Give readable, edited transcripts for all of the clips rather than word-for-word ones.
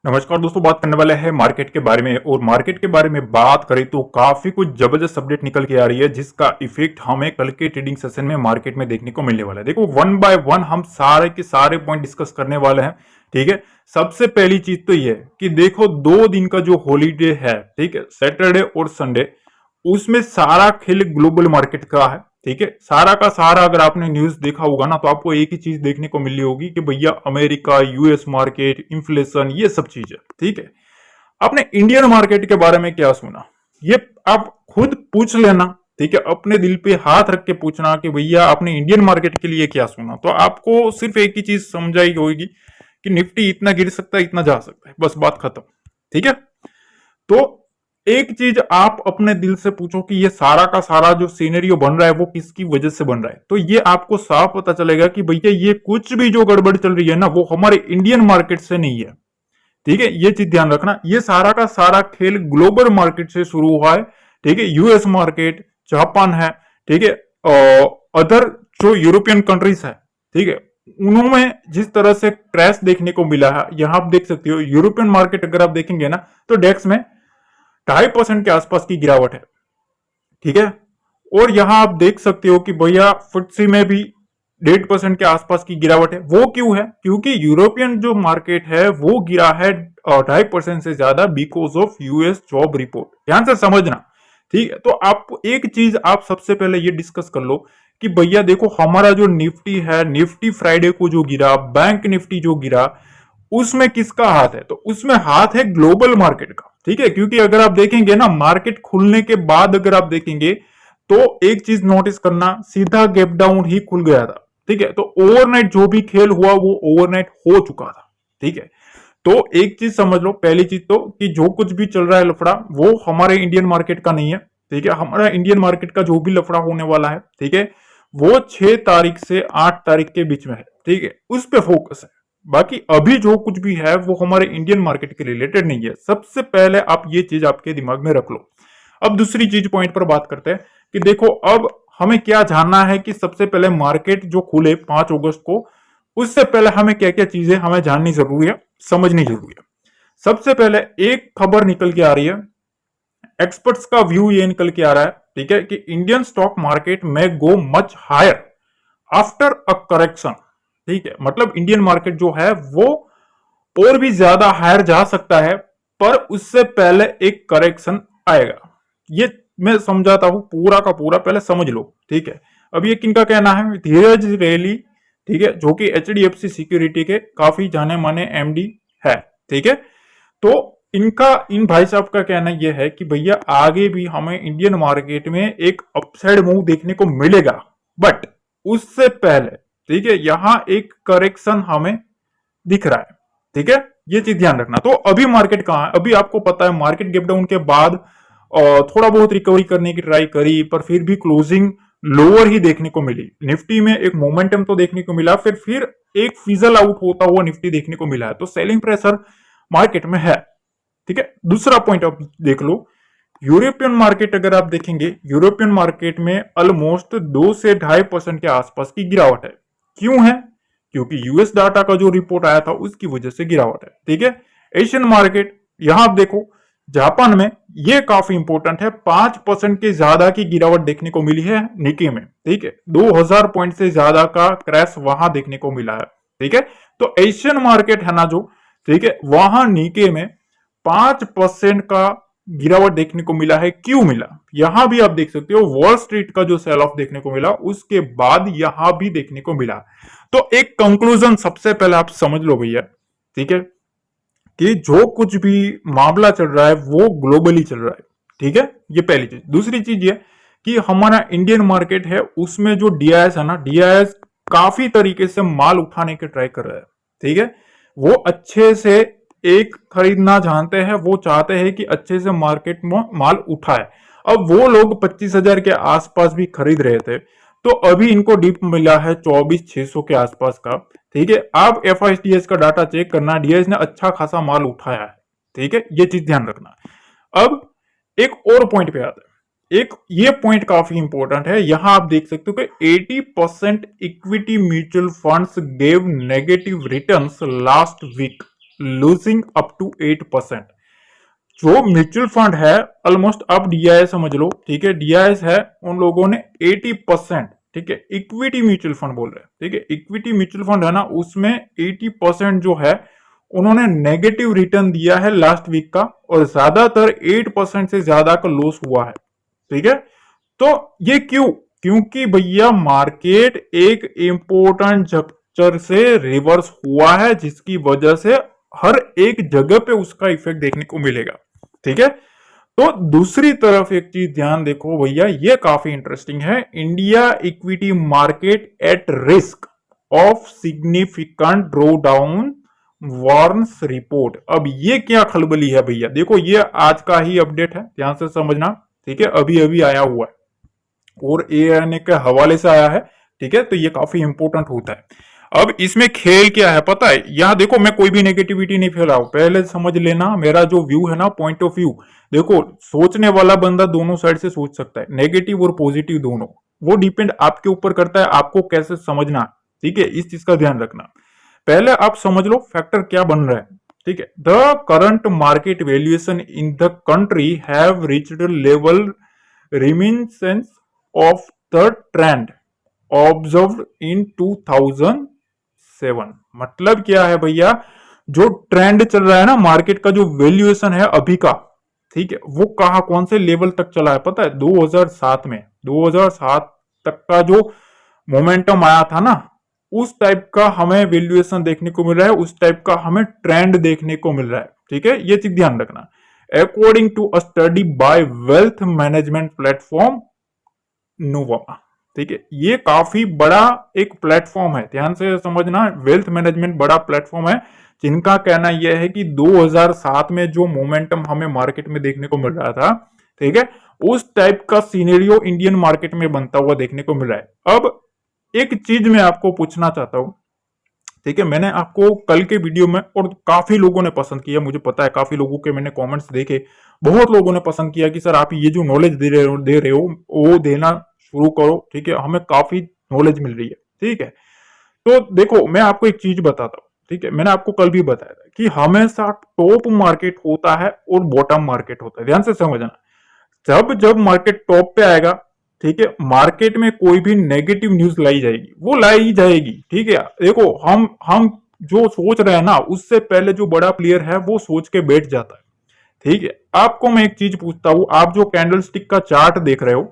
नमस्कार दोस्तों, बात करने वाले हैं मार्केट के बारे में। और मार्केट के बारे में बात करें तो काफी कुछ जबरदस्त अपडेट निकल के आ रही है, जिसका इफेक्ट हमें कल के ट्रेडिंग सेशन में मार्केट में देखने को मिलने वाला है। देखो, वन बाय वन हम सारे के सारे पॉइंट डिस्कस करने वाले हैं। ठीक है, सबसे पहली चीज तो ये है कि देखो, 2 दिन का जो हॉलीडे है, ठीक है, सैटरडे और संडे, उसमें सारा खेल ग्लोबल मार्केट का है। ठीक है, सारा का सारा अगर आपने न्यूज देखा होगा ना, तो आपको एक ही चीज देखने को मिल रही होगी कि भैया अमेरिका, यूएस मार्केट, इन्फ्लेशन, ये सब चीजें। ठीक है, आपने इंडियन मार्केट के बारे में क्या सुना, ये आप खुद पूछ लेना। ठीक है, अपने दिल पे हाथ रख के पूछना कि भैया आपने इंडियन मार्केट के लिए क्या सुना, तो आपको सिर्फ एक ही चीज समझाई होगी कि निफ्टी इतना गिर सकता है, इतना जा सकता है, बस बात खत्म। ठीक है, तो एक चीज आप अपने दिल से पूछो कि ये सारा का सारा जो सीनेरियो बन रहा है वो किसकी वजह से बन रहा है, तो ये आपको साफ पता चलेगा कि भैया ये कुछ भी जो गड़बड़ चल रही है ना, वो हमारे इंडियन मार्केट से नहीं है। ठीक है, ये चीज ध्यान रखना, ये सारा का सारा खेल ग्लोबल मार्केट से शुरू हुआ है। ठीक है, यूएस मार्केट, जापान है, ठीक है, अदर जो यूरोपियन कंट्रीज है, ठीक है, उन्होंने जिस तरह से क्रैश देखने को मिला है, यहां आप देख सकते हो यूरोपियन मार्केट अगर आप देखेंगे ना, तो डेक्स में 2.5% के आसपास की गिरावट है। ठीक है, और यहां आप देख सकते हो कि भैया फुटसी में भी 1.5% के आसपास की गिरावट है। वो क्यों है? क्योंकि यूरोपियन जो मार्केट है वो गिरा है 2.5% से ज्यादा, because of US job report. ध्यान से समझना। ठीक है, तो आप एक चीज आप सबसे पहले ये डिस्कस कर लो कि भैया देखो, हमारा जो निफ्टी है, निफ्टी फ्राइडे को जो गिरा, बैंक निफ्टी जो गिरा, उसमें किसका हाथ है? तो उसमें हाथ है ग्लोबल मार्केट का। ठीक है, क्योंकि अगर आप देखेंगे ना, मार्केट खुलने के बाद अगर आप देखेंगे तो एक चीज नोटिस करना, सीधा गैप डाउन ही खुल गया था। ठीक है, तो ओवरनाइट जो भी खेल हुआ वो ओवरनाइट हो चुका था। ठीक है, तो एक चीज समझ लो, पहली चीज तो कि जो कुछ भी चल रहा है लफड़ा, वो हमारे इंडियन मार्केट का नहीं है। ठीक है, हमारा इंडियन मार्केट का जो भी लफड़ा होने वाला है, ठीक है, वो 6 तारीख से 8 तारीख के बीच में है। ठीक है, उस पर फोकस है। बाकी अभी जो कुछ भी है वो हमारे इंडियन मार्केट के रिलेटेड नहीं है। सबसे पहले आप ये चीज आपके दिमाग में रख लो। अब दूसरी चीज पॉइंट पर बात करते हैं कि देखो, अब हमें क्या जानना है कि सबसे पहले मार्केट जो खुले 5 अगस्त को, उससे पहले हमें क्या क्या चीजें हमें जाननी जरूरी है, समझनी जरूरी है। सबसे पहले एक खबर निकल के आ रही है, एक्सपर्ट्स का व्यू ये निकल के आ रहा है, ठीक है, कि इंडियन स्टॉक मार्केट में go much higher after a correction. ठीक है, मतलब इंडियन मार्केट जो है वो और भी ज्यादा हायर जा सकता है, पर उससे पहले एक करेक्शन आएगा। ये मैं समझाता हूं पूरा का पूरा, पहले समझ लो। ठीक है, अब ये किनका कहना है? धीरज रेली, ठीक है, जो कि एचडीएफसी सिक्योरिटी के काफी जाने माने एमडी है। ठीक है, तो इनका, इन भाई साहब का कहना यह है कि भैया आगे भी हमें इंडियन मार्केट में एक अपसाइड मूव देखने को मिलेगा, बट उससे पहले, ठीक है, यहां एक करेक्शन हमें दिख रहा है। ठीक है, ये चीज ध्यान रखना। तो अभी मार्केट कहां है? अभी आपको पता है मार्केट गैप डाउन के बाद थोड़ा बहुत रिकवरी करने की ट्राई करी, पर फिर भी क्लोजिंग लोअर ही देखने को मिली। निफ्टी में एक मोमेंटम तो देखने को मिला, फिर एक फिजल आउट होता हुआ निफ्टी देखने को मिला है। तो सेलिंग प्रेशर मार्केट में है। ठीक है, दूसरा पॉइंट आप देख लो, यूरोपियन मार्केट अगर आप देखेंगे, यूरोपियन मार्केट में ऑलमोस्ट 2 से 2.5% के आसपास की गिरावट है। क्यों है? क्योंकि यूएस डाटा का जो रिपोर्ट आया था उसकी वजह से गिरावट है। ठीक है, एशियन मार्केट, यहां आप देखो, जापान में ये काफी इंपॉर्टेंट है, 5% के ज्यादा की गिरावट देखने को मिली है निकी में। ठीक है, 2000 पॉइंट से ज्यादा का क्रैश वहां देखने को मिला है। ठीक है, तो एशियन मार्केट है ना जो, ठीक है, वहां निके में 5% का गिरावट देखने को मिला है। क्यों मिला? यहां भी आप देख सकते हो वॉल स्ट्रीट का जो सेल ऑफ देखने को मिला, उसके बाद यहां भी देखने को मिला। तो एक कंक्लूजन सबसे पहले आप समझ लो भैया, ठीक है, कि जो कुछ भी मामला चल रहा है वो ग्लोबली चल रहा है। ठीक है, ये पहली चीज। दूसरी चीज ये कि हमारा इंडियन मार्केट है, उसमें जो डीआईएस है ना, डीआईएस काफी तरीके से माल उठाने की ट्राई कर रहा है। ठीक है, वो अच्छे से एक खरीदना जानते हैं, वो चाहते हैं कि अच्छे से मार्केट में माल उठाए। अब वो लोग 25,000 के आसपास भी खरीद रहे थे, तो अभी इनको डिप मिला है 24,600 के आसपास का। ठीक है, आप एफआईडीएस का डाटा चेक करना, डीएस ने अच्छा खासा माल उठाया है। ठीक है, ये चीज ध्यान रखना। अब एक और पॉइंट पे आता है, एक ये पॉइंट काफी इंपॉर्टेंट है। यहां आप देख सकते हो कि 80% equity mutual funds gave negative returns last week. Losing up to 8%। जो म्यूचुअल फंड है ऑलमोस्ट, अब डीआईएस समझ लो, ठीक है, डीआईएस है, उन लोगों ने 80%, ठीक है, इक्विटी म्यूचुअल फंड बोल रहे हैं, ठीक है, इक्विटी म्यूचुअल फंड है ना, उसमें 80% जो है उन्होंने नेगेटिव रिटर्न दिया है लास्ट वीक का, और ज्यादातर 8% से ज्यादा का लॉस हुआ है, ठीक है। तो ये क्यों? क्योंकि भैया मार्केट एक इंपॉर्टेंट जंक्चर से रिवर्स हुआ है, जिसकी वजह से हर एक जगह पे उसका इफेक्ट देखने को मिलेगा, ठीक है। तो दूसरी तरफ एक चीज ध्यान देखो भैया, ये काफी इंटरेस्टिंग है, India equity market at risk of significant draw down warns report. अब ये क्या खलबली है भैया, देखो ये आज का ही अपडेट है, ध्यान से समझना, ठीक है, अभी अभी आया हुआ है और एएनए के हवाले से आया है, ठीक है, तो ये काफी इंपॉर्टेंट होता है। अब इसमें खेल क्या है पता है, यहां देखो मैं कोई भी नेगेटिविटी नहीं फैलाऊं, पहले समझ लेना मेरा जो व्यू है ना, पॉइंट ऑफ व्यू, देखो सोचने वाला बंदा दोनों साइड से सोच सकता है, नेगेटिव और पॉजिटिव दोनों, वो डिपेंड आपके ऊपर करता है आपको कैसे समझना, ठीक है, इस चीज का ध्यान रखना। पहले आप समझ लो फैक्टर क्या बन रहा है, ठीक है, the current market valuation in the country have reached level reminiscence of the trend observed in 2007। मतलब क्या है भैया, जो ट्रेंड चल रहा है ना मार्केट का, जो वैल्यूएशन है अभी का, ठीक है, वो कहा कौन से लेवल तक चला है पता है, 2007 में, 2007 तक का जो मोमेंटम आया था ना, उस टाइप का हमें वैल्यूएशन देखने को मिल रहा है, उस टाइप का हमें ट्रेंड देखने को मिल रहा है, ठीक है, ये चीज ध्यान रखना। According to a study by wealth management platform Nuvama, ठीक है, ये काफी बड़ा एक प्लेटफॉर्म है, ध्यान से समझना, वेल्थ मैनेजमेंट बड़ा प्लेटफॉर्म है, जिनका कहना यह है कि 2007 में जो मोमेंटम हमें मार्केट में देखने को मिल रहा था, ठीक है, उस टाइप का सीनेरियो इंडियन मार्केट में बनता हुआ देखने को मिल रहा है। अब एक चीज मैं आपको पूछना चाहता हूं, ठीक है, मैंने आपको कल के वीडियो में, और काफी लोगों ने पसंद किया, मुझे पता है काफी लोगों के मैंने कमेंट्स देखे, बहुत लोगों ने पसंद किया कि सर आप ये जो नॉलेज दे रहे हो वो देना शुरू करो, ठीक है, हमें काफी नॉलेज मिल रही है, ठीक है। तो देखो मैं आपको एक चीज बताता हूँ, ठीक है, मैंने आपको कल भी बताया था कि हमेशा टॉप मार्केट होता है और बॉटम मार्केट होता है, ध्यान से समझना। जब जब मार्केट टॉप पे आएगा, ठीक है, मार्केट में कोई भी नेगेटिव न्यूज लाई जाएगी, वो लाई जाएगी, ठीक है। देखो हम जो सोच रहे हैं ना, उससे पहले जो बड़ा प्लेयर है वो सोच के बैठ जाता है, ठीक है। आपको मैं एक चीज पूछता हूं, आप जो कैंडल स्टिक का चार्ट देख रहे हो,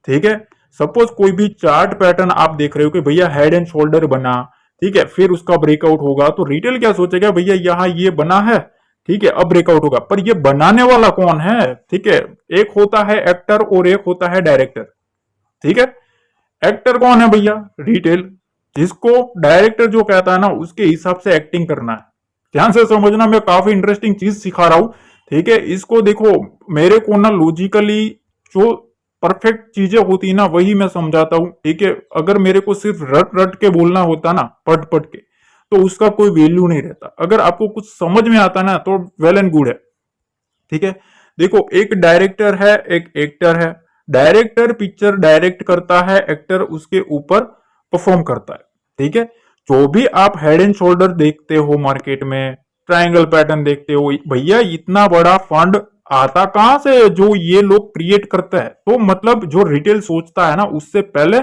ठीक है, सपोज कोई भी चार्ट पैटर्न आप देख रहे हो कि भैया हेड एंड शोल्डर बना, ठीक है, फिर उसका ब्रेकआउट होगा, तो रिटेल क्या सोचेगा, भैया यहां ये बना है, ठीक है, अब ब्रेकआउट होगा, पर ये बनाने वाला कौन है, ठीक है, एक होता है एक्टर और एक होता है डायरेक्टर, ठीक है। एक्टर कौन है भैया, रिटेल, जिसको डायरेक्टर जो कहता है ना उसके हिसाब से एक्टिंग करना है। ध्यान से समझना, मैं काफी इंटरेस्टिंग चीज सिखा रहा हूं, ठीक है, इसको देखो, मेरे को ना लॉजिकली जो परफेक्ट चीजें होती है ना वही मैं समझाता हूं, ठीक है। अगर मेरे को सिर्फ रट रट के बोलना होता ना, पढ़ पढ़ के, तो उसका कोई वैल्यू नहीं रहता। अगर आपको कुछ समझ में आता ना तो वेल एंड गुड है, ठीक है। देखो एक डायरेक्टर है, एक एक्टर है, डायरेक्टर पिक्चर डायरेक्ट करता है, एक्टर उसके ऊपर परफॉर्म करता है, ठीक है। जो भी आप हेड एंड शोल्डर देखते हो मार्केट में, ट्रायंगल पैटर्न देखते हो, भैया इतना बड़ा फंड आता कहां से, जो ये लोग क्रिएट करते हैं। तो मतलब जो रिटेल सोचता है ना, उससे पहले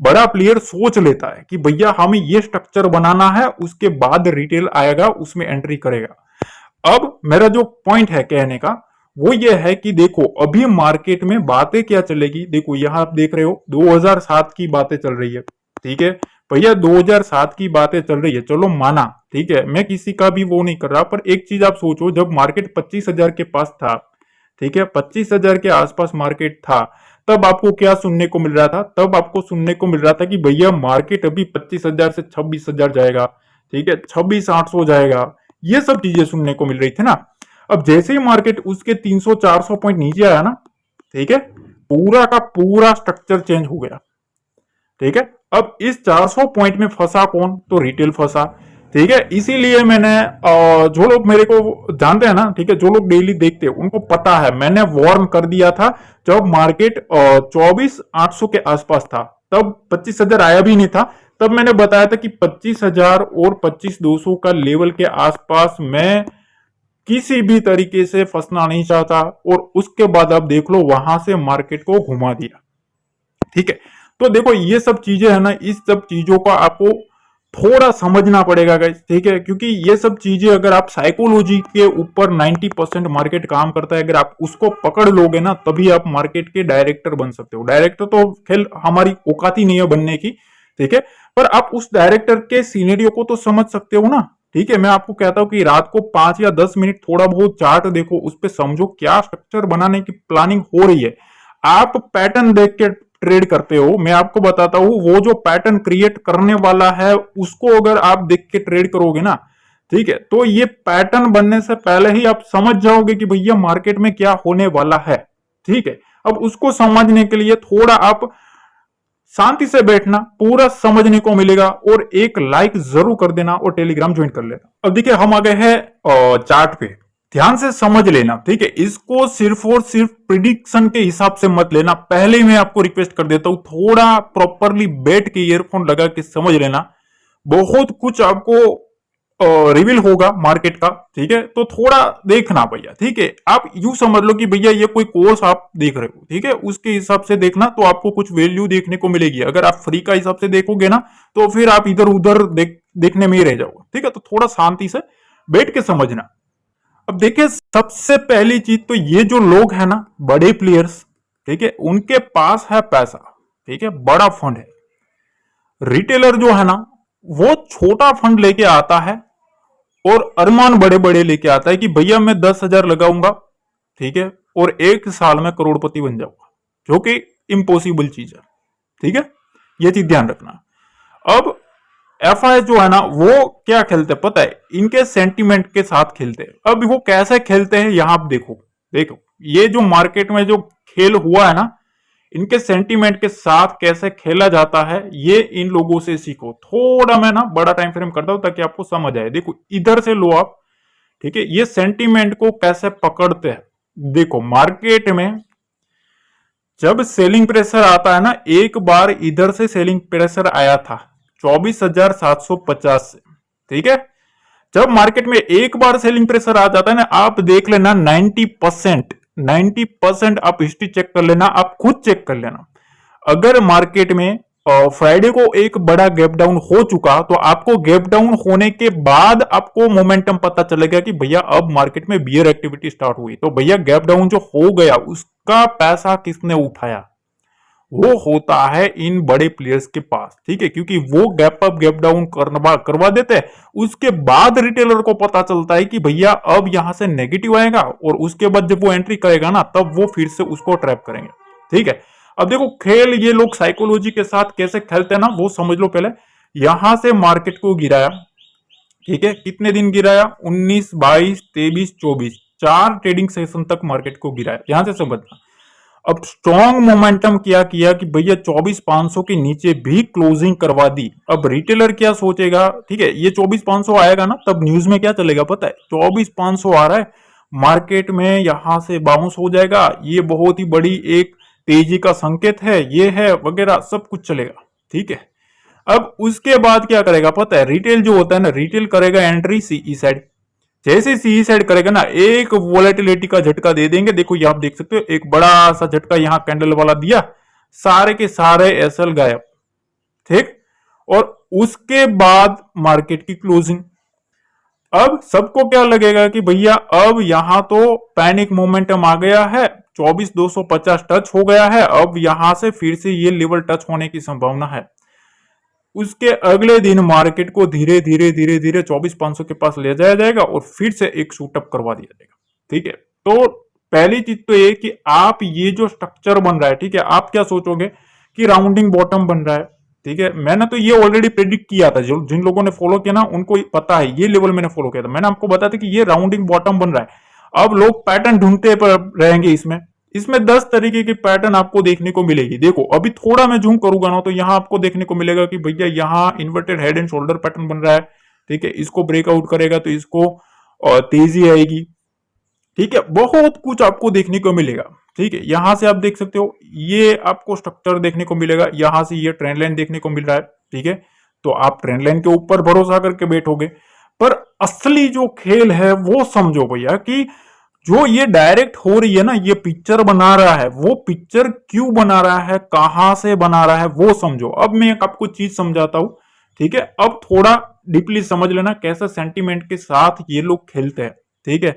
बड़ा प्लेयर सोच लेता है कि भैया हमें ये स्ट्रक्चर बनाना है, उसके बाद रिटेल आएगा, उसमें एंट्री करेगा। अब मेरा जो पॉइंट है कहने का वो ये है कि देखो अभी मार्केट में बातें क्या चलेगी, देखो यहां आप देख रहे हो 2007 की बातें चल रही है, ठीक है भैया, 2007 की बातें चल रही है, चलो माना, ठीक है, मैं किसी का भी वो नहीं कर रहा, पर एक चीज आप सोचो, जब मार्केट 25,000 के पास था, ठीक है, 25,000 के आसपास मार्केट था, तब आपको क्या सुनने को मिल रहा था, तब आपको सुनने को मिल रहा था कि भैया मार्केट अभी 25,000 से 26,000 जाएगा, ठीक है, 26,800 जाएगा, ये सब चीजें सुनने को मिल रही थी ना। अब जैसे ही मार्केट उसके 300-400 पॉइंट नीचे आया ना, ठीक है, पूरा का पूरा स्ट्रक्चर चेंज हो गया, ठीक है। अब इस 400 पॉइंट में फंसा कौन, तो रिटेल फंसा, ठीक है। इसीलिए मैंने जो लोग मेरे को जानते हैं ना, ठीक है, जो लोग डेली देखते हैं उनको पता है, मैंने वार्न कर दिया था जब मार्केट 24,800 के आसपास था, तब 25,000 आया भी नहीं था, तब मैंने बताया था कि 25,000 और 25,200 का लेवल के आसपास मैं किसी भी तरीके से फंसना नहीं चाहता, और उसके बाद आप देख लो वहां से मार्केट को घुमा दिया। ठीक है, तो देखो ये सब चीजें है ना, इस सब चीजों का आपको थोड़ा समझना पड़ेगा गाइस। ठीक है, क्योंकि ये सब चीजें अगर आप साइकोलॉजी के ऊपर 90% मार्केट काम करता है, अगर आप उसको पकड़ लोगे ना तभी आप मार्केट के डायरेक्टर बन सकते हो। डायरेक्टर तो खेल हमारी औकात ही नहीं है बनने की, ठीक है, पर आप उस डायरेक्टर के सीनेरियो को तो समझ सकते हो ना। ठीक है, मैं आपको कहता हूं कि रात को 5 या 10 मिनट थोड़ा बहुत चार्ट देखो, उस पर समझो क्या स्ट्रक्चर बनाने की प्लानिंग हो रही है। आप पैटर्न देख के ट्रेड करते हो, मैं आपको बताता हूं वो जो पैटर्न क्रिएट करने वाला है उसको अगर आप देख के ट्रेड करोगे ना, ठीक है, तो ये पैटर्न बनने से पहले ही आप समझ जाओगे कि भैया मार्केट में क्या होने वाला है। ठीक है, अब उसको समझने के लिए थोड़ा आप शांति से बैठना, पूरा समझने को मिलेगा, और एक लाइक जरूर कर देना और टेलीग्राम ज्वाइन कर लेना। अब देखिए हम आ गए हैं चार्ट पे, ध्यान से समझ लेना। ठीक है, इसको सिर्फ और सिर्फ प्रिडिक्शन के हिसाब से मत लेना। पहले ही मैं आपको रिक्वेस्ट कर देता हूं थोड़ा प्रॉपरली बैठ के ईयरफोन लगा के समझ लेना, बहुत कुछ आपको रिवील होगा मार्केट का। ठीक है, तो थोड़ा देखना भैया। ठीक है, आप यूं समझ लो कि भैया ये कोई कोर्स आप देख रहे हो, ठीक है, उसके हिसाब से देखना तो आपको कुछ वैल्यू देखने को मिलेगी। अगर आप फ्री का हिसाब से देखोगे ना तो फिर आप इधर उधर देखने में ही रह जाओगे। ठीक है, तो थोड़ा शांति से बैठ के समझना। अब देखिए सबसे पहली चीज तो ये जो लोग हैं ना बड़े प्लेयर्स, ठीक है, उनके पास है पैसा, ठीक है, बड़ा फंड है। रिटेलर जो है ना वो छोटा फंड लेके आता है और अरमान बड़े बड़े लेके आता है कि भैया मैं 10,000 लगाऊंगा, ठीक है, और एक साल में करोड़पति बन जाऊंगा, जो कि इम्पॉसिबल चीज है। ठीक है, ये चीज ध्यान रखना। अब एफआई जो है ना वो क्या खेलते हैं पता है, इनके सेंटीमेंट के साथ खेलते हैं। अब वो कैसे खेलते हैं यहां आप देखो, देखो ये जो मार्केट में जो खेल हुआ है ना, इनके सेंटीमेंट के साथ कैसे खेला जाता है ये इन लोगों से सीखो। थोड़ा मैं ना बड़ा टाइम फ्रेम करता हूं ताकि आपको समझ आए। देखो इधर से लो आप, ठीक है, ये सेंटीमेंट को कैसे पकड़ते हैं। देखो मार्केट में जब सेलिंग प्रेशर आता है ना, एक बार इधर से सेलिंग प्रेशर आया था 24,750 से, ठीक है, जब मार्केट में एक बार सेलिंग प्रेशर आ जाता है ना, आप देख लेना 90% आप हिस्ट्री चेक कर लेना, आप खुद चेक कर लेना। अगर मार्केट में फ्राइडे को एक बड़ा गैप डाउन हो चुका तो आपको गैप डाउन होने के बाद आपको मोमेंटम पता चलेगा कि भैया अब मार्केट में बियर एक्टिविटी स्टार्ट हुई। तो भैया गैप डाउन जो हो गया उसका पैसा किसने उठाया, वो होता है इन बड़े प्लेयर्स के पास। ठीक है, क्योंकि वो गैप अप गैप डाउन करवा देते हैं, उसके बाद रिटेलर को पता चलता है कि भैया अब यहां से नेगेटिव आएगा, और उसके बाद जब वो एंट्री करेगा ना तब वो फिर से उसको ट्रैप करेंगे। ठीक है, अब देखो खेल ये लोग साइकोलॉजी के साथ कैसे खेलते हैं ना वो समझ लो। पहले यहां से मार्केट को गिराया, ठीक है, कितने दिन गिराया, 19, 22, 23, 24, 4 ट्रेडिंग सेशन तक मार्केट को गिराया। यहां से समझना। अब स्ट्रॉन्ग मोमेंटम क्या किया कि भैया 24,500 के नीचे भी क्लोजिंग करवा दी। अब रिटेलर क्या सोचेगा, ठीक है, ये 24,500 आएगा ना तब न्यूज में क्या चलेगा पता है, 24,500 आ रहा है, मार्केट में यहां से बाउंस हो जाएगा, ये बहुत ही बड़ी एक तेजी का संकेत है, ये है वगैरह सब कुछ चलेगा। ठीक है, अब उसके बाद क्या करेगा पता है, रिटेल जो होता है ना, रिटेल करेगा एंट्री सीई साइड। जैसे सी साइड करेगा ना एक वोलेटिलिटी का झटका दे देंगे। देखो ये आप देख सकते हो एक बड़ा सा झटका यहां कैंडल वाला दिया, सारे के सारे एसएल गायब। ठीक, और उसके बाद मार्केट की क्लोजिंग। अब सबको क्या लगेगा कि भैया अब यहां तो पैनिक मोमेंटम आ गया है, 24,250 टच हो गया है, अब यहां से फिर से ये लेवल टच होने की संभावना है। उसके अगले दिन मार्केट को धीरे धीरे धीरे धीरे 24,500 के पास ले जाया जाएगा और फिर से एक शूटअप करवा दिया जाएगा। ठीक है, तो पहली चीज तो ये कि आप ये जो स्ट्रक्चर बन रहा है, ठीक है, आप क्या सोचोगे कि राउंडिंग बॉटम बन रहा है। ठीक है, मैंने तो ये ऑलरेडी प्रेडिक्ट किया था, जो जिन लोगों ने फॉलो किया ना उनको पता है, ये लेवल मैंने फॉलो किया था। मैंने आपको बताया था कि ये राउंडिंग बॉटम बन रहा है। अब लोग पैटर्न ढूंढते रहेंगे, इसमें 10 तरीके की पैटर्न आपको देखने को मिलेगी। देखो अभी थोड़ा मैं जूम करूंगा ना तो यहां आपको देखने को मिलेगा कि भैया यहां inverted head and shoulder pattern बन रहा है। ठीक है, इसको ब्रेकआउट करेगा तो इसको तेजी आएगी। ठीक है, बहुत कुछ आपको देखने को मिलेगा। ठीक है, यहां से आप देख सकते हो ये आपको स्ट्रक्चर देखने को मिलेगा, यहां से ये ट्रेंड लाइन देखने को मिल रहा है। ठीक है, तो आप ट्रेंड लाइन के ऊपर भरोसा करके बैठोगे। पर असली जो खेल है वो समझो भैया कि जो ये डायरेक्ट हो रही है ना, ये पिक्चर बना रहा है, वो पिक्चर क्यों बना रहा है, कहां से बना रहा है, वो समझो। अब मैं एक आपको चीज समझाता हूं, ठीक है। अब थोड़ा डीपली समझ लेना कैसा सेंटीमेंट के साथ ये लोग खेलते हैं, ठीक है।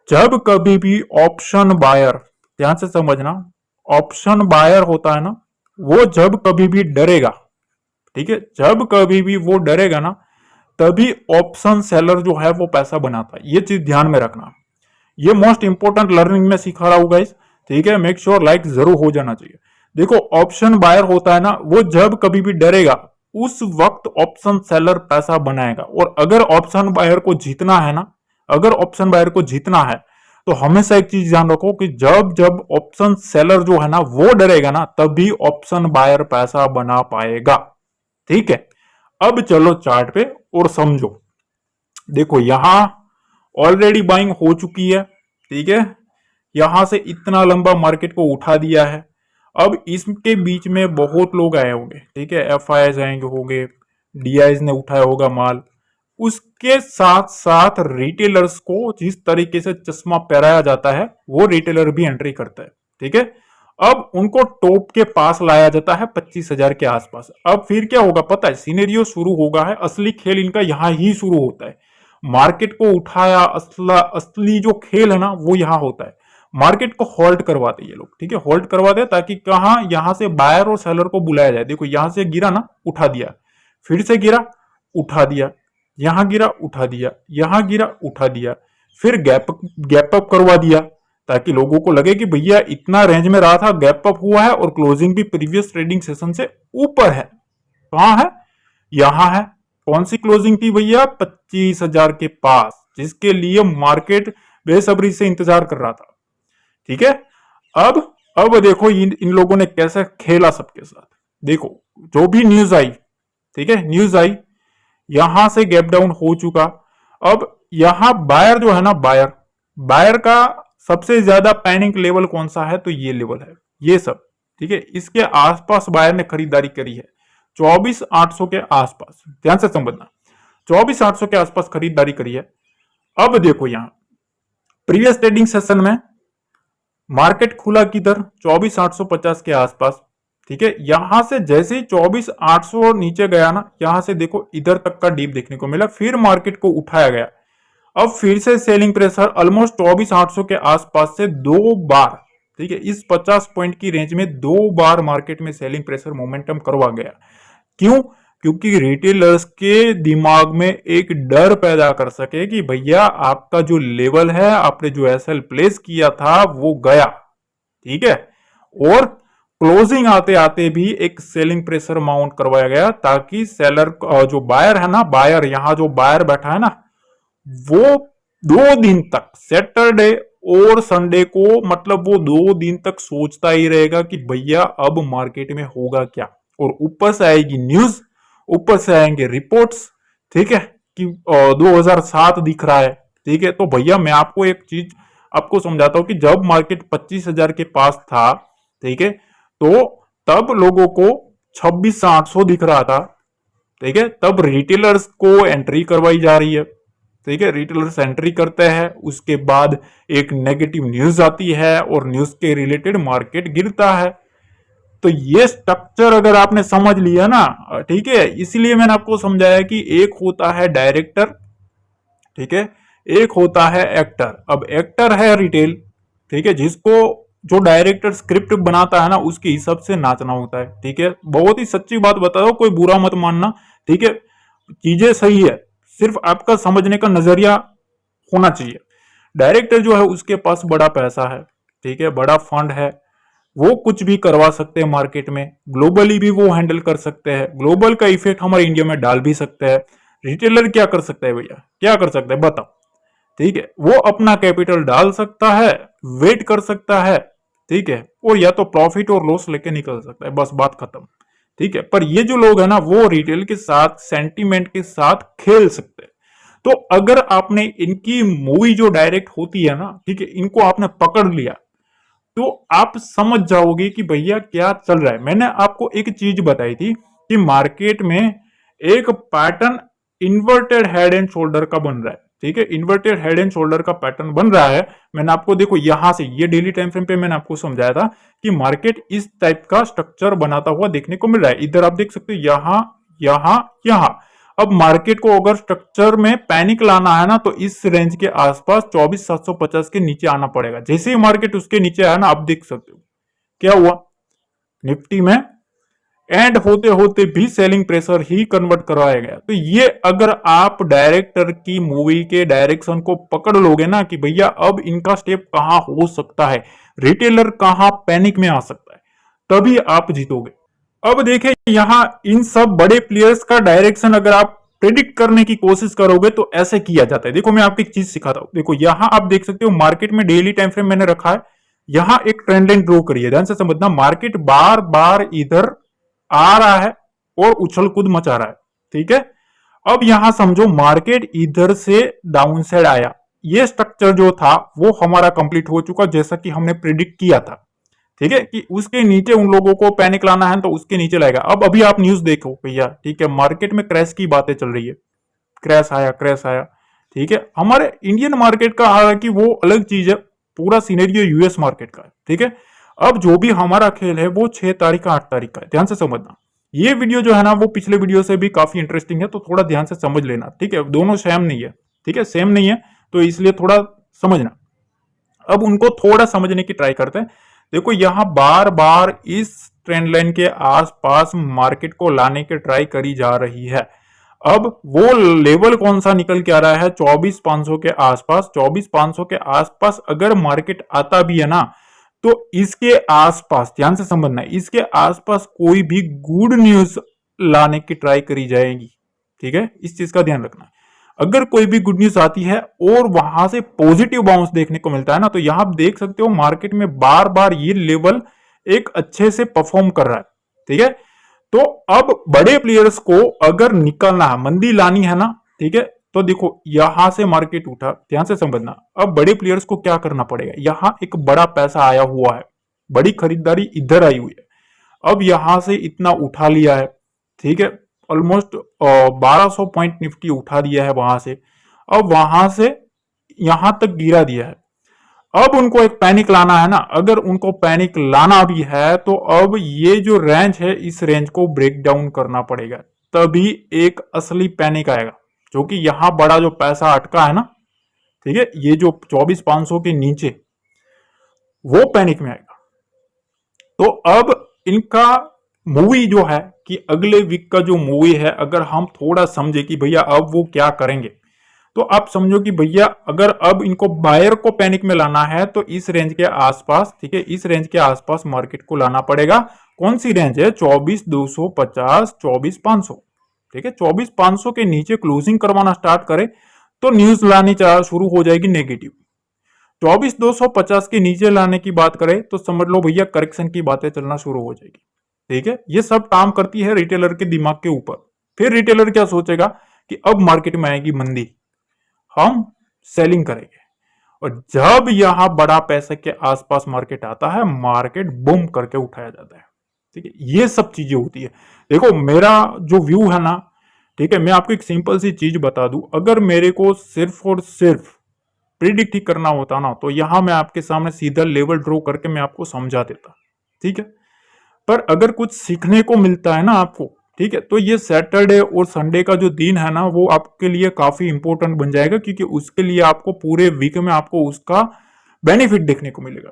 जब कभी भी ऑप्शन बायर, ध्यान से समझना, ऑप्शन बायर होता है ना, वो जब कभी भी डरेगा, ठीक है, जब कभी भी वो डरेगा ना, तभी ऑप्शन सेलर जो है वो पैसा बनाता है। ये चीज ध्यान में रखना, ये मोस्ट इंपोर्टेंट लर्निंग में सिखा रहा हूं गाइस, ठीक है। मेक श्योर लाइक जरूर हो जाना चाहिए। देखो ऑप्शन बायर होता है ना, वो जब कभी भी डरेगा उस वक्त ऑप्शन सेलर पैसा बनाएगा। और अगर ऑप्शन बायर को जीतना है ना, अगर ऑप्शन बायर को जीतना है तो हमेशा एक चीज ध्यान रखो कि जब जब ऑप्शन सेलर जो है ना वो डरेगा ना, तभी ऑप्शन बायर पैसा बना पाएगा, ठीक है। अब चलो चार्ट पे और समझो। देखो यहां ऑलरेडी बाइंग हो चुकी है, ठीक है। यहां से इतना लंबा मार्केट को उठा दिया है। अब इसके बीच में बहुत लोग आए होंगे, ठीक है, एफ आई आएंगे होंगे, डीआईज ने उठाया होगा माल। उसके साथ साथ रिटेलर्स को जिस तरीके से चश्मा पहनाया जाता है वो रिटेलर भी एंट्री करता है, ठीक है। अब उनको टॉप के पास लाया जाता है 25,000 के आसपास। अब फिर क्या होगा पता है, सिनेरियो शुरू होगा है, असली खेल इनका यहां ही शुरू होता है। मार्केट को उठाया, असली जो खेल है ना वो यहां होता है। मार्केट को होल्ड करवाते ये लोग, ठीक है, होल्ड करवाते ताकि कहा यहां से बायर और सेलर को बुलाया जाए। देखो यहां से गिरा ना, उठा दिया, फिर से गिरा, उठा दिया, यहां गिरा, उठा दिया, यहां गिरा, उठा दिया, फिर गैप अप करवा दिया ताकि लोगों को लगे कि भैया इतना रेंज में रहा था, गैप अप हुआ है और क्लोजिंग भी प्रीवियस ट्रेडिंग सेशन से ऊपर है। कहां है, यहां है। कौन सी क्लोजिंग थी भैया, 25,000 के पास, जिसके लिए मार्केट बेसब्री से इंतजार कर रहा था, ठीक है। अब देखो इन लोगों ने कैसे खेला सबके साथ। देखो जो भी न्यूज आई, ठीक है, न्यूज आई, यहां से गैप डाउन हो चुका। अब यहां बायर जो है ना, बायर बायर का सबसे ज्यादा पैनिक लेवल कौन सा है, तो ये लेवल है, ये सब, ठीक है। इसके आसपास बायर ने खरीदारी करी है 24,800 के आसपास, ध्यान से समझना, 24,800 के आसपास खरीदारी करी है। अब देखो यहां प्रीवियस ट्रेडिंग सेशन में मार्केट खुला किधर, 24,850 के आसपास, ठीक है। यहां से जैसे ही 24,800 नीचे गया ना, यहां से देखो इधर तक का डीप देखने को मिला, फिर मार्केट को उठाया गया। अब फिर से सेलिंग प्रेशर ऑलमोस्ट 24,800 के आसपास से दो बार, ठीक है, इस 50 पॉइंट की रेंज में दो बार मार्केट में सेलिंग प्रेशर मोमेंटम करवा गया। क्यों, क्योंकि रिटेलर्स के दिमाग में एक डर पैदा कर सके कि भैया आपका जो लेवल है, आपने जो एसएल प्लेस किया था वो गया, ठीक है। और क्लोजिंग आते आते भी एक सेलिंग प्रेशर माउंट करवाया गया ताकि सेलर जो बायर है ना, बायर यहां जो बायर बैठा है ना, वो 2 दिन तक, सैटरडे और संडे को, मतलब वो 2 दिन तक सोचता ही रहेगा कि भैया अब मार्केट में होगा क्या। और ऊपर से आएगी न्यूज, ऊपर से आएंगे रिपोर्ट्स, ठीक है, कि 2007 दिख रहा है, ठीक है। तो भैया मैं आपको एक चीज आपको समझाता हूं कि जब मार्केट 25,000 के पास था, ठीक है, तो तब लोगों को 26,800 दिख रहा था, ठीक है। तब रिटेलर्स को एंट्री करवाई जा रही है, ठीक है, रिटेलर्स एंट्री करते हैं, उसके बाद एक नेगेटिव न्यूज आती है और न्यूज के रिलेटेड मार्केट गिरता है। तो ये स्ट्रक्चर अगर आपने समझ लिया ना, ठीक है, इसलिए मैंने आपको समझाया कि एक होता है डायरेक्टर, ठीक है, एक होता है एक्टर। अब एक्टर है रिटेल, ठीक है, जिसको जो डायरेक्टर स्क्रिप्ट बनाता है ना उसके हिसाब से नाचना होता है, ठीक है। बहुत ही सच्ची बात बता दो, कोई बुरा मत मानना, ठीक है, चीजें सही है, सिर्फ आपका समझने का नजरिया होना चाहिए। डायरेक्टर जो है उसके पास बड़ा पैसा है, ठीक है, बड़ा फंड है, वो कुछ भी करवा सकते हैं मार्केट में, ग्लोबली भी वो हैंडल कर सकते हैं, ग्लोबल का इफेक्ट हमारे इंडिया में डाल भी सकते हैं। रिटेलर क्या कर सकता है भैया, क्या कर सकता है बताओ, ठीक है, वो अपना कैपिटल डाल सकता है, वेट कर सकता है, ठीक है, और या तो प्रॉफिट और लॉस लेके निकल सकता है, बस बात खत्म, ठीक है। पर ये जो लोग है ना वो रिटेल के साथ, सेंटीमेंट के साथ खेल सकते हैं। तो अगर आपने इनकी मूवी जो डायरेक्ट होती है ना, ठीक है, इनको आपने पकड़ लिया तो आप समझ जाओगे कि भैया क्या चल रहा है। मैंने आपको एक चीज बताई थी कि मार्केट में एक pattern inverted head and shoulder का बन रहा है, ठीक है, इन्वर्टेड हेड एंड शोल्डर का पैटर्न बन रहा है। मैंने आपको देखो यहां से ये डेली टाइम फ्रेम पे मैंने आपको समझाया था कि मार्केट इस टाइप का स्ट्रक्चर बनाता हुआ देखने को मिल रहा है। इधर आप देख सकते हो यहां यहां यहां। अब मार्केट को अगर स्ट्रक्चर में पैनिक लाना है ना तो इस रेंज के आसपास 24,750 के नीचे आना पड़ेगा। जैसे ही मार्केट उसके नीचे आया ना, आप देख सकते हो क्या हुआ निफ्टी में, एंड होते होते भी सेलिंग प्रेशर ही कन्वर्ट करवाया गया। तो ये अगर आप डायरेक्टर की मूवी के डायरेक्शन को पकड़ लोगे ना कि भैया अब इनका स्टेप कहां हो सकता है, रिटेलर कहां पैनिक में आ सकता है, तभी आप जीतोगे। अब देखें यहां इन सब बड़े प्लेयर्स का डायरेक्शन अगर आप प्रिडिक्ट करने की कोशिश करोगे तो ऐसे किया जाता है। देखो मैं आपको एक चीज सिखाता हूं। देखो यहां आप देख सकते हो मार्केट में डेली टाइम फ्रेम मैंने रखा है, यहां एक ट्रेंड लाइन ड्रॉ करिए, ध्यान से समझना। मार्केट बार बार इधर आ रहा है और उछल कूद मचा रहा है, ठीक है। अब यहां समझो मार्केट इधर से डाउन साइड आया, ये स्ट्रक्चर जो था वो हमारा कंप्लीट हो चुका जैसा कि हमने प्रिडिक्ट किया था, ठीक है, कि उसके नीचे उन लोगों को पैनिक लाना है तो उसके नीचे लाएगा। अब अभी आप न्यूज देखो भैया, ठीक है, मार्केट में क्रैश की बातें चल रही है, क्रैश आया, ठीक है। हमारे इंडियन मार्केट का हालांकि वो अलग चीज है, पूरा सीनेरियो यूएस मार्केट का है, ठीक है। अब जो भी हमारा खेल है वो 6 तारीख का 8 तारीख का है, ध्यान से समझना। ये वीडियो जो है ना वो पिछले वीडियो से भी काफी इंटरेस्टिंग है, तो थोड़ा ध्यान से समझ लेना, ठीक है। दोनों सेम नहीं है, ठीक है, सेम नहीं है, तो इसलिए थोड़ा समझना। अब उनको थोड़ा समझने की ट्राई करते हैं। देखो यहां बार बार इस ट्रेंड लाइन के आसपास मार्केट को लाने की ट्राई करी जा रही है। अब वो लेवल कौन सा निकल के आ रहा है 24,500 के आसपास। 24,500 के आसपास अगर मार्केट आता भी है ना तो इसके आसपास ध्यान से समझना, इसके आसपास कोई भी गुड न्यूज लाने की ट्राई करी जाएगी, ठीक है, इस चीज का ध्यान रखना। अगर कोई भी गुड न्यूज आती है और वहां से पॉजिटिव बाउंस देखने को मिलता है ना, तो यहां आप देख सकते हो मार्केट में बार बार ये लेवल एक अच्छे से परफॉर्म कर रहा है, ठीक है। तो अब बड़े प्लेयर्स को अगर निकलना है, मंदी लानी है ना, ठीक है, तो देखो यहां से मार्केट उठा, ध्यान से समझना। अब बड़े प्लेयर्स को क्या करना पड़ेगा, यहां एक बड़ा पैसा आया हुआ है, बड़ी खरीदारी इधर आई हुई है। अब यहां से इतना उठा लिया है, ठीक है, ऑलमोस्ट 1200 पॉइंट निफ्टी उठा दिया है वहां से। अब वहां से यहां तक गिरा दिया है। अब उनको एक पैनिक लाना है ना, अगर उनको पैनिक लाना भी है तो अब ये जो रेंज है इस रेंज को ब्रेक डाउन करना पड़ेगा, तभी एक असली पैनिक आएगा। क्योंकि यहां बड़ा जो पैसा अटका है ना, ठीक है, ये जो 24,500 के नीचे, वो पैनिक में आएगा। तो अब इनका मूवी जो है कि अगले वीक का जो मूवी है, अगर हम थोड़ा समझे कि भैया अब वो क्या करेंगे, तो आप समझो कि भैया अगर अब इनको बायर को पैनिक में लाना है तो इस रेंज के आसपास, ठीक है, इस रेंज के आसपास मार्केट को लाना पड़ेगा। कौन सी रेंज है 24,250, 24,500, ठीक है। 24,500 के नीचे क्लोजिंग करवाना स्टार्ट करे तो न्यूज लानी शुरू हो जाएगी नेगेटिव। 24,250 के नीचे लाने की बात करें तो समझ लो भैया करेक्शन की बातें चलना शुरू हो जाएगी, ठीक है। ये सब काम करती है रिटेलर के दिमाग के ऊपर। फिर रिटेलर क्या सोचेगा कि अब मार्केट में आएगी मंदी, हम सेलिंग करेंगे। और जब यहां बड़ा पैसे के आसपास मार्केट आता है, मार्केट बूम करके उठाया जाता है, ठीक है। ये सब चीजें होती है। देखो मेरा जो व्यू है ना, ठीक है, मैं आपको एक सिंपल सी चीज बता दूं, अगर मेरे को सिर्फ और सिर्फ प्रिडिक्ट ही करना होता ना तो यहां मैं आपके सामने सीधा लेवल ड्रॉ करके मैं आपको समझा देता, ठीक है। पर अगर कुछ सीखने को मिलता है ना आपको, ठीक है, तो ये सैटरडे और संडे का जो दिन है ना वो आपके लिए काफी इंपॉर्टेंट बन जाएगा, क्योंकि उसके लिए आपको पूरे वीक में आपको उसका बेनिफिट देखने को मिलेगा।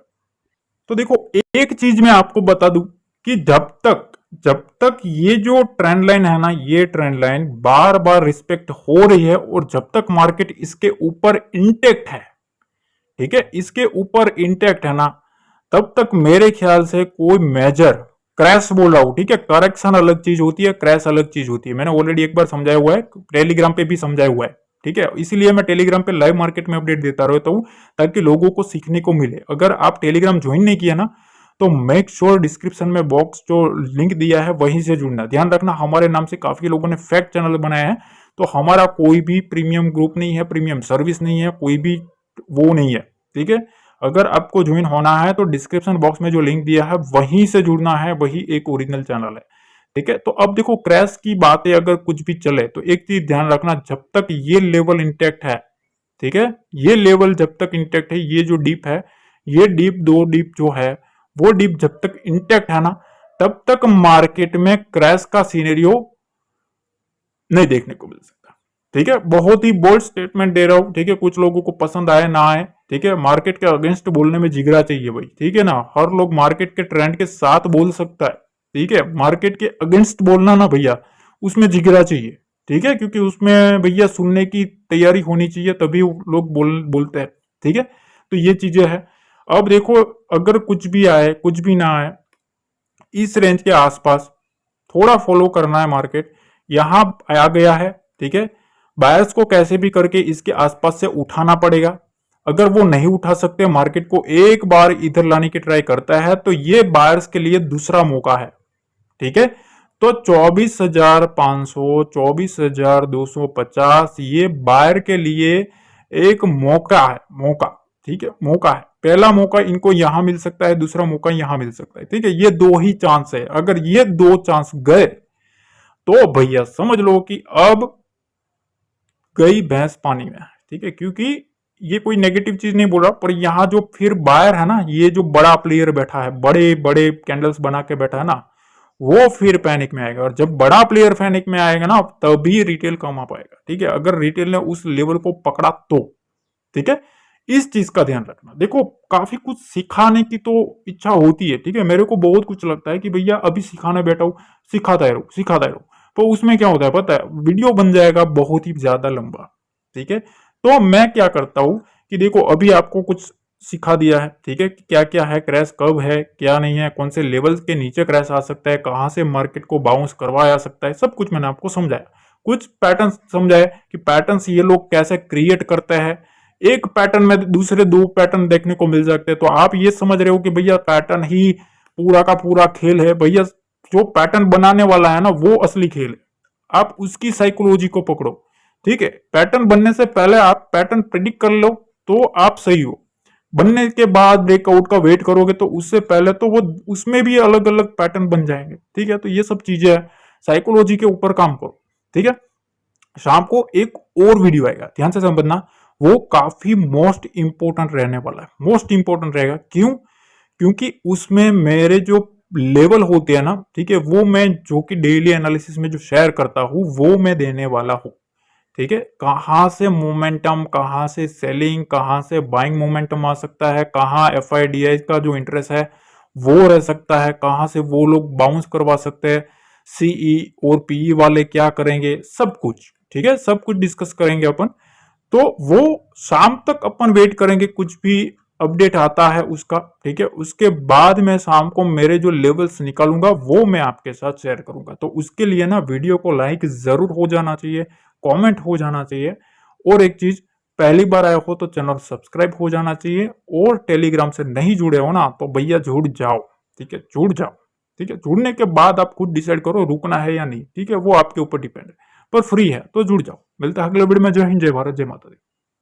तो देखो एक चीज मैं आपको बता दूं कि जब तक ये जो ट्रेंड लाइन है ना, ये ट्रेंड लाइन बार बार रिस्पेक्ट हो रही है और जब तक मार्केट इसके ऊपर इंटेक्ट है, ठीक है, इसके ऊपर इंटेक्ट है ना, तब तक मेरे ख्याल से कोई मेजर क्रैश बोल रहा हूं, ठीक है, करेक्शन अलग चीज होती है, क्रैश अलग चीज होती है। मैंने ऑलरेडी एक बार समझाया हुआ है, टेलीग्राम पे भी समझाया हुआ है, ठीक है। इसीलिए मैं टेलीग्राम पे लाइव मार्केट में अपडेट देता रहता हूं ताकि लोगों को सीखने को मिले। अगर आप टेलीग्राम ज्वाइन नहीं किया ना तो मेक श्योर डिस्क्रिप्शन में बॉक्स जो लिंक दिया है वहीं से जुड़ना। ध्यान रखना हमारे नाम से काफी लोगों ने फेक चैनल बनाया है, तो हमारा कोई भी प्रीमियम ग्रुप नहीं है, प्रीमियम सर्विस नहीं है, कोई भी वो नहीं है, ठीक है। अगर आपको ज्वाइन होना है तो डिस्क्रिप्शन बॉक्स में जो लिंक दिया है वहीं से जुड़ना है, वही एक ओरिजिनल चैनल है, ठीक है। तो अब देखो क्रैश की बातें अगर कुछ भी चले तो एक चीज ध्यान रखना, जब तक ये लेवल इंटैक्ट है, ठीक है, ये लेवल जब तक इंटैक्ट है, ये जो डीप है, ये डीप, दो डीप जो है, वो डीप जब तक इंटैक्ट है ना, तब तक मार्केट में क्रैश का सीनेरियो नहीं देखने को मिल सकता। ठीक है, बहुत ही बोल्ड स्टेटमेंट दे रहा हूं, ठीक है, कुछ लोगों को पसंद आए ना आए, ठीक है, मार्केट के अगेंस्ट बोलने में जिगरा चाहिए भाई, ठीक है ना, हर लोग मार्केट के ट्रेंड के साथ बोल सकता है, ठीक है, मार्केट के अगेंस्ट बोलना ना भैया, उसमें जिगरा चाहिए, ठीक है, क्योंकि उसमें भैया सुनने की तैयारी होनी चाहिए, तभी लोग बोलते हैं, ठीक है। तो ये चीजें हैं। अब देखो, अगर कुछ भी आए कुछ भी ना आए, इस रेंज के आसपास थोड़ा फॉलो करना है मार्केट, यहां आ गया है, ठीक है, बायर्स को कैसे भी करके इसके आसपास से उठाना पड़ेगा। अगर वो नहीं उठा सकते, मार्केट को एक बार इधर लाने की ट्राई करता है, तो ये बायर्स के लिए दूसरा मौका है, ठीक है। तो 24,500, 24,250 ये बायर के लिए एक मौका है, मौका, ठीक है, मौका है। पहला मौका इनको यहां मिल सकता है, दूसरा मौका यहां मिल सकता है, ठीक है, ये दो ही चांस है। अगर ये दो चांस गए तो भैया समझ लो कि अब गई भैंस पानी में, ठीक है, क्योंकि ये कोई नेगेटिव चीज नहीं बोल रहा, पर यहाँ जो फिर बायर है ना, ये जो बड़ा प्लेयर बैठा है, बड़े बड़े कैंडल्स बना के बैठा है ना, वो फिर पैनिक में आएगा, और जब बड़ा प्लेयर पैनिक में आएगा ना, तभी रिटेल कम आ पाएगा, ठीक है, अगर रिटेल ने उस लेवल को पकड़ा तो, ठीक है। इस चीज का ध्यान रखना। देखो, काफी कुछ सिखाने की तो इच्छा होती है, ठीक है, मेरे को बहुत कुछ लगता है कि भैया अभी सिखाने बैठा हूं, सिखाता रहो सिखाता रहो, तो उसमें क्या होता है पता है, वीडियो बन जाएगा बहुत ही ज्यादा लंबा, ठीक है। तो मैं क्या करता हूं कि देखो, अभी आपको कुछ सिखा दिया है, ठीक है, क्या क्या है, क्रैश कब है, क्या नहीं है, कौन से लेवल के नीचे क्रैश आ सकता है, कहां से मार्केट को बाउंस करवाया सकता है, सब कुछ मैंने आपको समझाया। कुछ पैटर्न समझाए कि पैटर्न्स ये लोग कैसे क्रिएट करते हैं, एक पैटर्न में दूसरे दो पैटर्न देखने को मिल सकते हैं, तो आप ये समझ रहे हो कि भैया पैटर्न ही पूरा का पूरा खेल है। भैया जो पैटर्न बनाने वाला है ना, वो असली खेल है, आप उसकी साइकोलॉजी को पकड़ो, ठीक है। पैटर्न बनने से पहले आप पैटर्न प्रिडिक्ट कर लो तो आप सही हो, बनने के बाद ब्रेकआउट का वेट करोगे तो उससे पहले तो वो उसमें भी अलग अलग पैटर्न बन जाएंगे, ठीक है। तो ये सब चीजें है, साइकोलॉजी के ऊपर काम करो, ठीक है। शाम को एक और वीडियो आएगा, ध्यान से समझना, वो काफी मोस्ट इंपोर्टेंट रहने वाला है, मोस्ट इंपोर्टेंट रहेगा। क्यों? क्योंकि उसमें मेरे जो लेवल होते हैं ना, ठीक है, वो मैं जो कि डेली एनालिसिस में जो शेयर करता हूं, वो मैं देने वाला हूं, ठीक है। कहां से मोमेंटम, कहां से सेलिंग, कहां से बाइंग मोमेंटम आ सकता है, कहां एफआईडीआई का जो इंटरेस्ट है वो रह सकता है, कहां से वो लोग बाउंस करवा सकते हैं, सीई और पीई वाले क्या करेंगे, सब कुछ, ठीक है, सब कुछ डिस्कस करेंगे अपन। तो वो शाम तक अपन वेट करेंगे, कुछ भी अपडेट आता है उसका, ठीक है, उसके बाद मैं शाम को मेरे जो लेवल्स निकालूंगा वो मैं आपके साथ शेयर करूंगा। तो उसके लिए ना वीडियो को लाइक जरूर हो जाना चाहिए, कमेंट हो जाना चाहिए, और एक चीज, पहली बार आए हो तो चैनल सब्सक्राइब हो जाना चाहिए, और टेलीग्राम से नहीं जुड़े हो ना तो भैया जुड़ जाओ, ठीक है, जुड़ जाओ, ठीक है। जुड़ने के बाद आप खुद डिसाइड करो रुकना है या नहीं, ठीक है, वो आपके ऊपर डिपेंड है, पर फ्री है तो जुड़ जाओ। मिलता है अगले वीडियो में। जय हिंद, जय भारत, जय माता दी।